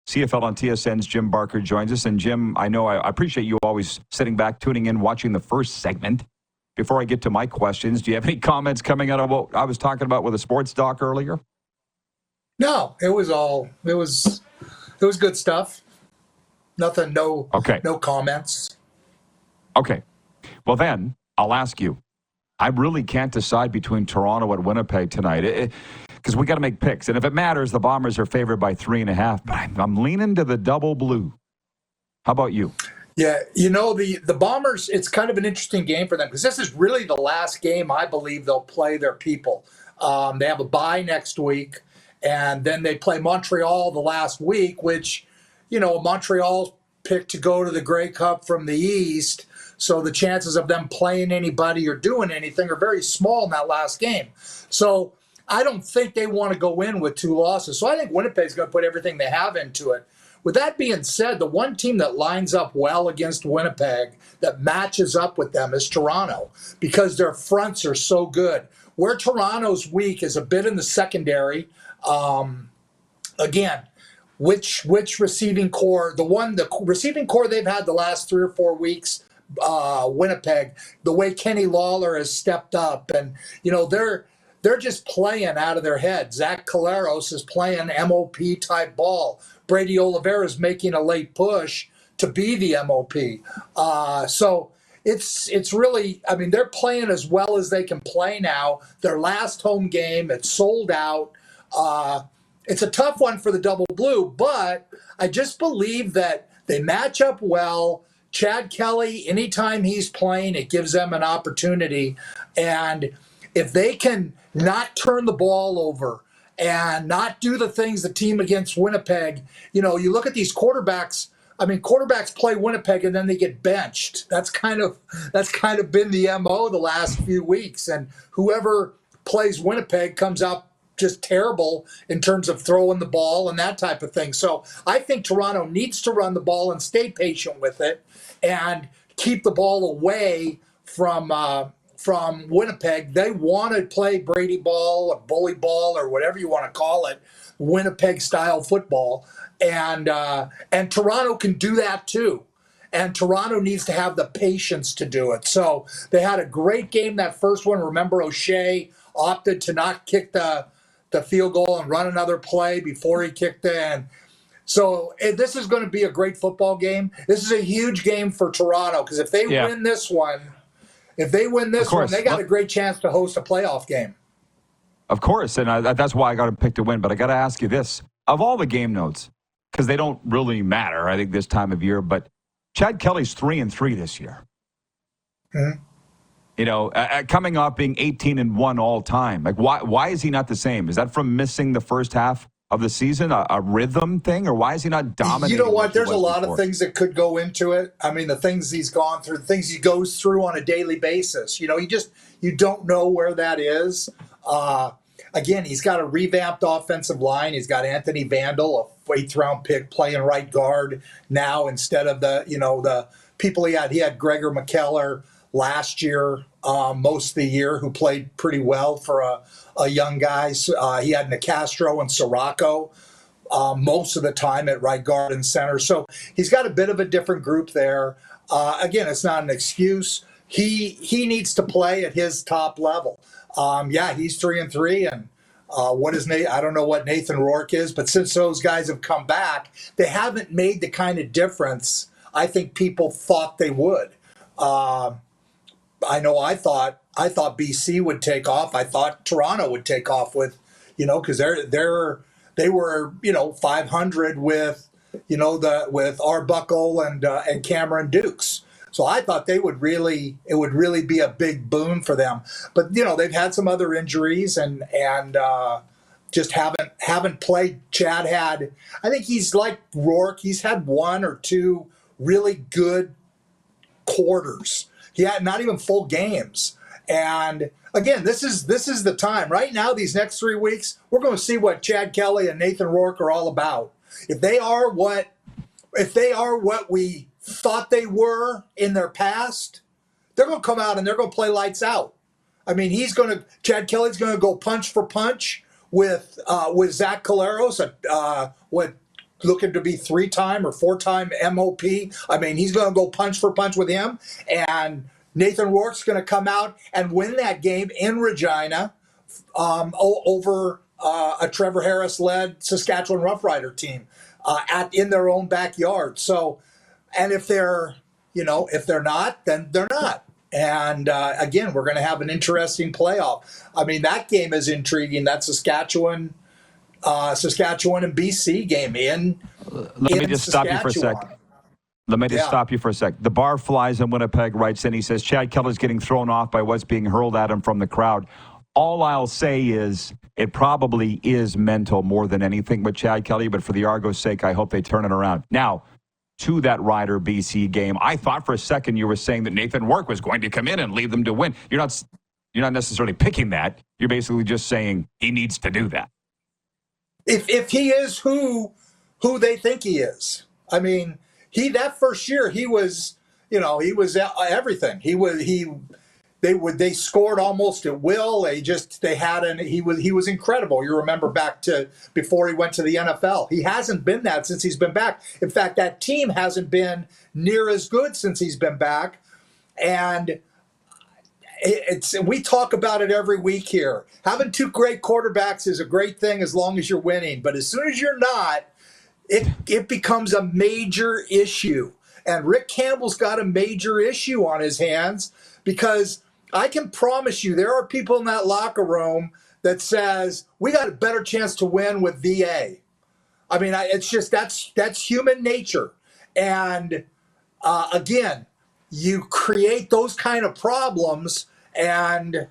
CFL on TSN's Jim Barker joins us. And Jim, I know I appreciate you always sitting back, tuning in, watching the first segment. Before I get to my questions, do you have any comments coming out of what I was talking about with the sports doc earlier? No, it was good stuff. Nothing, no comments. Okay. Well, then I'll ask you. I really can't decide between Toronto and Winnipeg tonight because we got to make picks. And if it matters, the Bombers are favored by 3.5. But I'm leaning to the double blue. How about you? Yeah, the Bombers, it's kind of an interesting game for them because this is really the last game I believe they'll play their people. They have a bye next week, and then they play Montreal the last week, which, Montreal's picked to go to the Grey Cup from the East. So the chances of them playing anybody or doing anything are very small in that last game. So I don't think they want to go in with 2 losses. So I think Winnipeg's going to put everything they have into it. With that being said, the one team that lines up well against Winnipeg, that matches up with them, is Toronto, because their fronts are so good. Where Toronto's weak is a bit in the secondary. Again, which receiving core? The receiving core they've had the last 3 or 4 weeks, Winnipeg, the way Kenny Lawler has stepped up, and they're just playing out of their head. Zach Collaros is playing MOP type ball. Brady Oliveira is making a late push to be the MOP. So it's really, they're playing as well as they can play now. Their last home game, it's sold out. It's a tough one for the Double Blue, but I just believe that they match up well. Chad Kelly, anytime he's playing, it gives them an opportunity. And if they can not turn the ball over and not do the things the team against Winnipeg, you look at these quarterbacks. Quarterbacks play Winnipeg and then they get benched. That's kind of been the MO the last few weeks. And whoever plays Winnipeg comes out just terrible in terms of throwing the ball and that type of thing. So I think Toronto needs to run the ball and stay patient with it and keep the ball away from Winnipeg. They want to play Brady ball or bully ball or whatever you want to call it, Winnipeg style football. And Toronto can do that too. And Toronto needs to have the patience to do it. So they had a great game that first one. Remember, O'Shea opted to not kick the field goal and run another play before he kicked in. So this is going to be a great football game. This is a huge game for Toronto because if they win this one, they got a great chance to host a playoff game. Of course, and that's why I got to pick to win. But I got to ask you this. Of all the game notes, because they don't really matter, I think, this time of year, but Chad Kelly's 3-3 this year. Mm-hmm. Coming off being 18-1 all time. Like, why is he not the same? Is that from missing the first half of the season, a rhythm thing, or why is he not dominating? You know what? There's a lot of things that could go into it. The things he's gone through, the things he goes through on a daily basis. You don't know where that is. Again, he's got a revamped offensive line. He's got Anthony Vandal, a 8th-round pick, playing right guard now instead of the people he had. He had Gregor McKellar last year, most of the year, who played pretty well for a young guy. He had Nicastro and Sirocco most of the time at right guard and center. So he's got a bit of a different group there. Again, it's not an excuse. He needs to play at his top level. He's 3-3, and what is Nathan? I don't know what Nathan Rourke is, but since those guys have come back, they haven't made the kind of difference I think people thought they would. I know I thought BC would take off. I thought Toronto would take off with, because they were 500 with with Arbuckle and Cameron Dukes. So I thought it would really be a big boon for them. But they've had some other injuries and just haven't played. Chad had, I think he's like Rourke. He's had 1 or 2 really good quarters. He had not even full games. And again, this is the time. Right now, these next 3 weeks, we're going to see what Chad Kelly and Nathan Rourke are all about. If they are what we thought they were in their past, they're going to come out and they're going to play lights out. Chad Kelly's going to go punch for punch with Zach Collaros, looking to be 3-time or 4-time MOP. I mean, he's going to go punch for punch with him. And Nathan Rourke's going to come out and win that game in Regina over a Trevor Harris-led Saskatchewan Rough Rider team in their own backyard. So, and if they're not, then they're not. And again, we're going to have an interesting playoff. I mean, that game is intriguing. That Saskatchewan and BC game Let me just stop you for a sec. Stop you for a sec. The bar flies in Winnipeg writes in, he says, Chad Keller's getting thrown off by what's being hurled at him from the crowd. All I'll say is it probably is mental more than anything with Chad Kelly, but for the Argos' sake, I hope they turn it around. Now, to that Rider BC game, I thought for a second you were saying that Nathan Rourke was going to come in and lead them to win. You're not necessarily picking that. You're basically just saying he needs to do that. If he is who they think he is. I mean, that first year he was everything. They scored almost at will. He was incredible. You remember back to before he went to the NFL. He hasn't been that since he's been back. In fact, that team hasn't been near as good since he's been back. And we talk about it every week here. Having two great quarterbacks is a great thing as long as you're winning. But as soon as you're not, it becomes a major issue. And Rick Campbell's got a major issue on his hands because I can promise you there are people in that locker room that says we got a better chance to win with VA. I mean, it's just that's human nature. And again, you create those kind of problems, and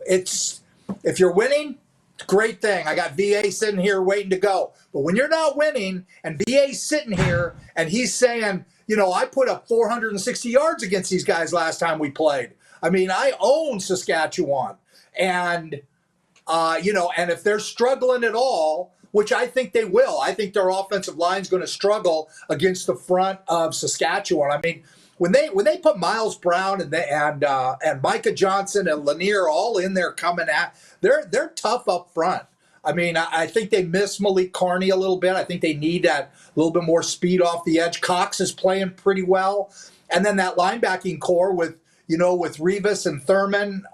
it's if you're winning, great thing. I got VA sitting here waiting to go. But when you're not winning, and VA's sitting here and he's saying, I put up 460 yards against these guys last time we played. I mean, I own Saskatchewan. And, and if they're struggling at all, which I think they will, I think their offensive line's going to struggle against the front of Saskatchewan. I mean, when they put Miles Brown and Micah Johnson and Lanier all in there coming at, they're tough up front. I mean, I think they miss Malik Carney a little bit. I think they need that little bit more speed off the edge. Cox is playing pretty well. And then that linebacking core with Rivas and Thurman,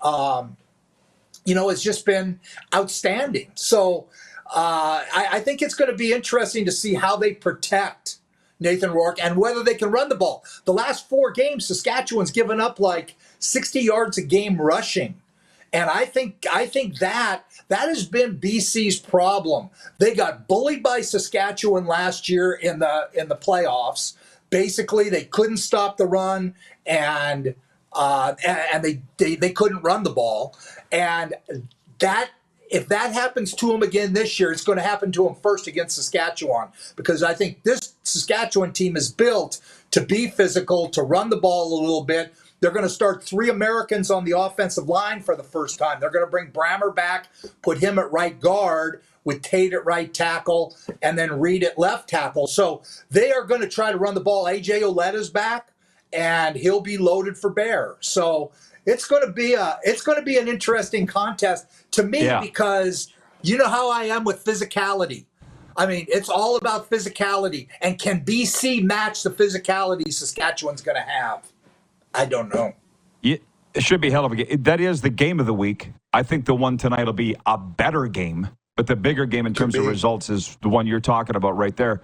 it's just been outstanding. So I think it's going to be interesting to see how they protect Nathan Rourke and whether they can run the ball. The last 4 games, Saskatchewan's given up like 60 yards a game rushing. And I think that has been BC's problem. They got bullied by Saskatchewan last year in the playoffs. Basically, they couldn't stop the run, and they couldn't run the ball. And that if that happens to them again this year, it's going to happen to them first against Saskatchewan, because I think this Saskatchewan team is built to be physical, to run the ball a little bit. They're going to start 3 Americans on the offensive line for the first time. They're going to bring Brammer back, put him at right guard, with Tate at right tackle, and then Reed at left tackle. So they are going to try to run the ball. A.J. Oletta's back, and he'll be loaded for bear. So it's going to be an interesting contest to me, because you know how I am with physicality. I mean, it's all about physicality. And can BC match the physicality Saskatchewan's going to have? I don't know. It should be a hell of a game. That is the game of the week. I think the one tonight will be a better game, but the bigger game in terms of results is the one you're talking about right there.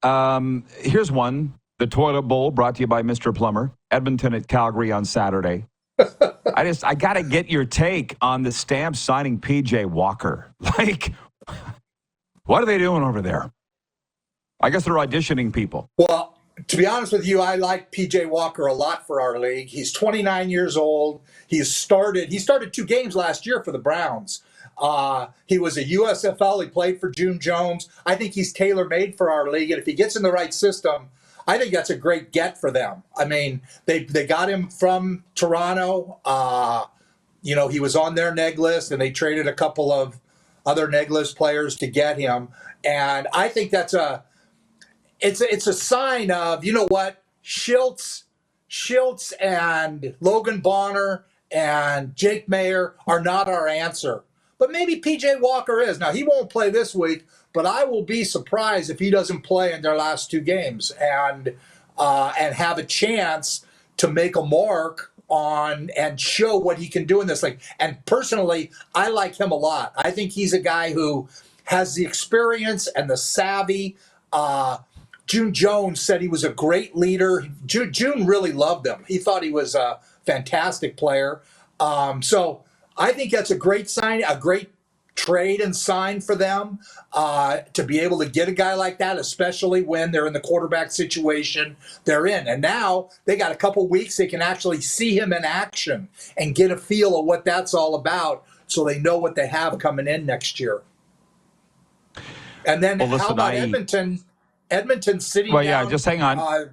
Here's one. The Toilet Bowl, brought to you by Mr. Plumber. Edmonton at Calgary on Saturday. I got to get your take on the Stamps signing P.J. Walker. Like, what are they doing over there? I guess they're auditioning people. Well, to be honest with you, I like P.J. Walker a lot for our league. He's 29 years old. He started 2 games last year for the Browns. He was a USFL. He played for June Jones. I think he's tailor-made for our league, and if he gets in the right system, I think that's a great get for them. I mean, they got him from Toronto. He was on their neg list, and they traded a couple of other neg list players to get him. And I think that's it's a sign of, you know what, Schiltz and Logan Bonner and Jake Mayer are not our answer. But maybe P.J. Walker is. Now, he won't play this week, but I will be surprised if he doesn't play in their last two games and have a chance to make a mark on and show what he can do in this league. And personally, I like him a lot. I think he's a guy who has the experience and the savvy. June Jones said he was a great leader. June really loved him. He thought he was a fantastic player. So I think that's a great sign, a great trade and sign for them to be able to get a guy like that, especially when they're in the quarterback situation they're in. And now they got a couple weeks they can actually see him in action and get a feel of what that's all about so they know what they have coming in next year. And then how about Edmonton? Edmonton sitting down. Well, yeah, just hang on.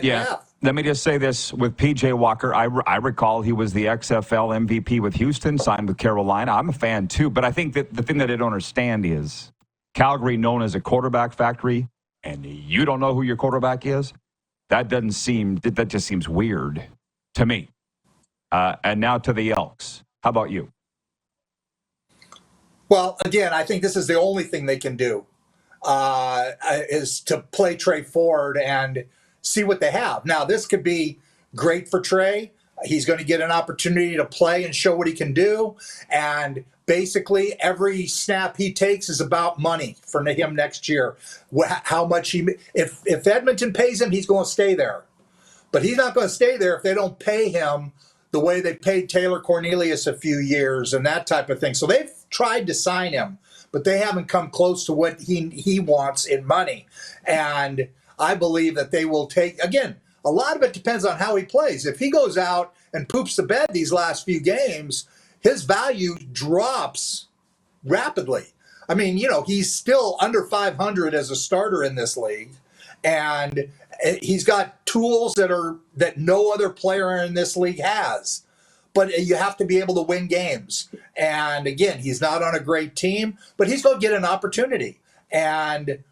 Yeah. Let me just say this with P.J. Walker. I recall he was the XFL MVP with Houston, signed with Carolina. I'm a fan, too. But I think that the thing that I don't understand is Calgary known as a quarterback factory, and you don't know who your quarterback is? That just seems weird to me. And now to the Elks. How about you? Well, again, I think this is the only thing they can do is to play Trey Ford and see what they have. Now, this could be great for Trey. He's going to get an opportunity to play and show what he can do. And basically, every snap he takes is about money for him next year. How much if Edmonton pays him, he's going to stay there. But he's not going to stay there if they don't pay him the way they paid Taylor Cornelius a few years and that type of thing. So they've tried to sign him, but they haven't come close to what he wants in money. And I believe that they will take, again, a lot of it depends on how he plays. If he goes out and poops the bed these last few games, his value drops rapidly. I mean, he's still under 500 as a starter in this league. And he's got tools that no other player in this league has. But you have to be able to win games. And again, he's not on a great team, but he's going to get an opportunity. And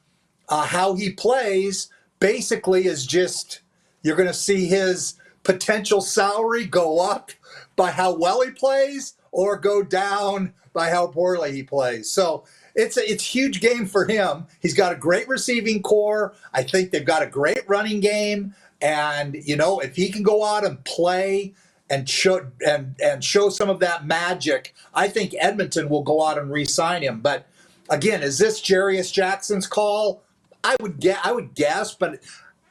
how he plays basically is just, you're going to see his potential salary go up by how well he plays or go down by how poorly he plays. So it's a huge game for him. He's got a great receiving core. I think they've got a great running game. And, if he can go out and play and show some of that magic, I think Edmonton will go out and re-sign him. But again, is this Jarius Jackson's call? I would guess, but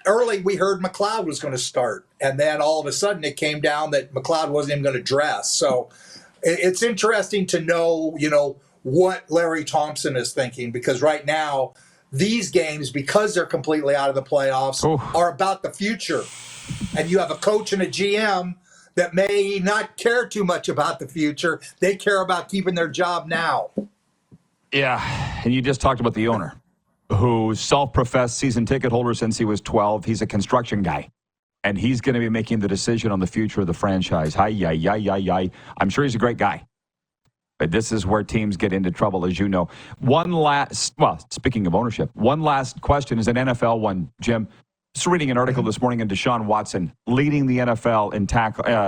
early we heard McLeod was going to start, and then all of a sudden it came down that McLeod wasn't even going to dress. So it's interesting to know, what Larry Thompson is thinking, because right now these games, because they're completely out of the playoffs, are about the future, and you have a coach and a GM that may not care too much about the future. They care about keeping their job now. Yeah, and you just talked about the owner, who's self-professed season ticket holder since he was 12. He's a construction guy, and he's going to be making the decision on the future of the franchise. I'm sure he's a great guy, but this is where teams get into trouble, as you know. Speaking of ownership, one last question is an NFL one, Jim. Just reading an article this morning on Deshaun Watson, leading the NFL in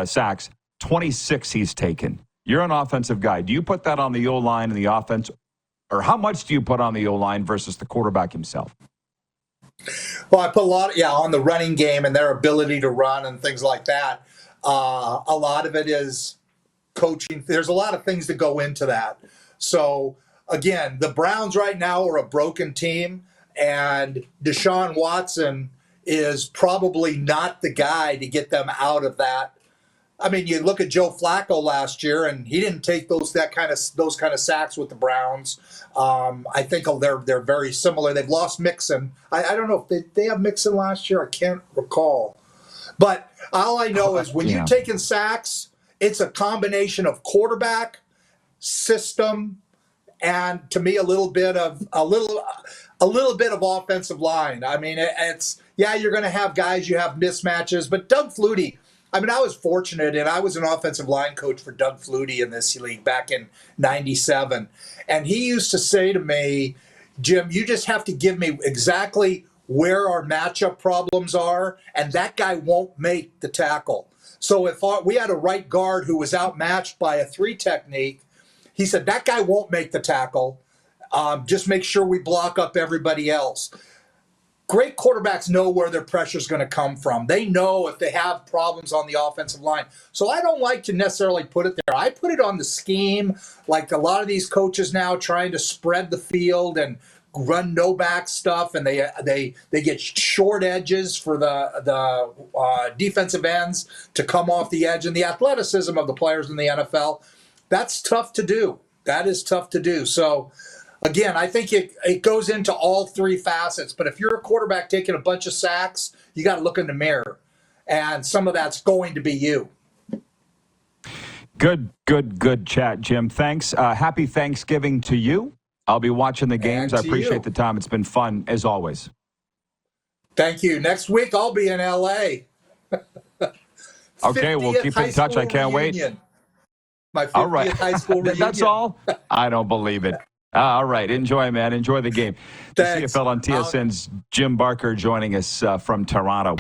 sacks, 26 he's taken. You're an offensive guy. Do you put that on the O-line and the offense? Or how much do you put on the O-line versus the quarterback himself? Well, I put a lot on the running game and their ability to run and things like that. A lot of it is coaching. There's a lot of things that go into that. So, again, the Browns right now are a broken team, and Deshaun Watson is probably not the guy to get them out of that. I mean, you look at Joe Flacco last year, and he didn't take those kind of sacks with the Browns. I think they're very similar. They've lost Mixon. I don't know if they have Mixon last year. I can't recall. But all I know is when you're taking sacks, it's a combination of quarterback, system, and to me a little bit of offensive line. I mean, you're going to have guys, you have mismatches, but Doug Flutie. I mean, I was fortunate, and I was an offensive line coach for Doug Flutie in this league back in '97. And he used to say to me, Jim, you just have to give me exactly where our matchup problems are, and that guy won't make the tackle. So if we had a right guard who was outmatched by a 3 technique, he said, that guy won't make the tackle. Just make sure we block up everybody else. Great quarterbacks know where their pressure is going to come from. They know if they have problems on the offensive line. So I don't like to necessarily put it there. I put it on the scheme, like a lot of these coaches now trying to spread the field and run no back stuff, and they get short edges for the defensive ends to come off the edge, and the athleticism of the players in the NFL. That's tough to do. That is tough to do. So, again, I think it goes into all three facets. But if you're a quarterback taking a bunch of sacks, you got to look in the mirror. And some of that's going to be you. Good chat, Jim. Thanks. Happy Thanksgiving to you. I'll be watching the games. I appreciate the time. It's been fun, as always. Thank you. Next week, I'll be in L.A. Okay, we'll keep in touch. I can't wait. My 50th high school reunion. That's all? I don't believe it. All right. Enjoy, man. Enjoy the game. Thanks. The CFL on TSN's Jim Barker joining us from Toronto.